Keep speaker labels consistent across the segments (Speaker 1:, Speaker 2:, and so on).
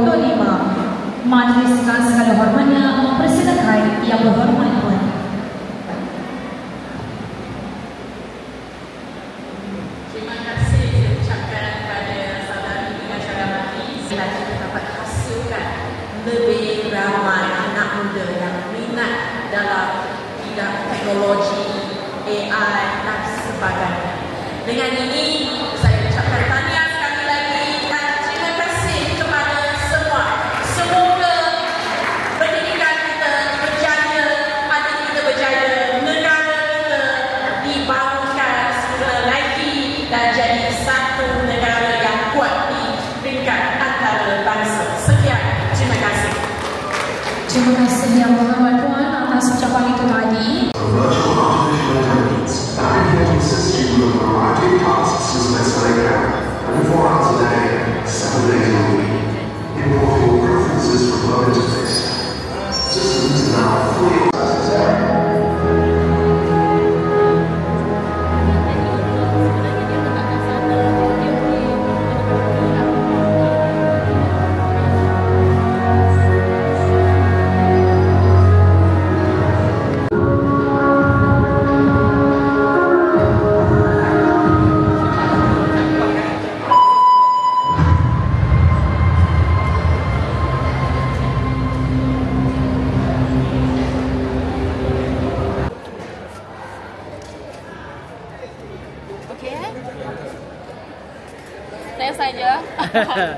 Speaker 1: ke-25. Majlis dengan segala hormatnya mempersilakan Yang Berhormat Puan.
Speaker 2: Terima kasih saya ucapkan kepada saudari pengacara majlis. Kita dapat hasilkan lebih ramai anak muda yang minat dalam bidang teknologi, AI dan sebagainya. Dengan ini saya ucapkan tahniah sekali lagi dan terima kasih kepada semua. Semoga pendidikan kita berjaya, adik kita berjaya, negara kita dibangunkan semula lagi dan jadi satu negara yang kuat di peringkat antara bangsa. Sekian, terima kasih.
Speaker 1: Terima kasih Yang Berhormat Puan atas ucapan itu tadi.
Speaker 3: Virtual artificial intelligence that can assist you with a variety of tasks as best they can, 24 hours a day, 7 days a week. Import your preferences from web interface. Systems are now fully
Speaker 2: Saya saja.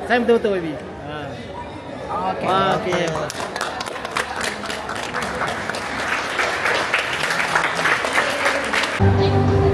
Speaker 4: Saya betul-betul baby. Okey.
Speaker 2: Okey.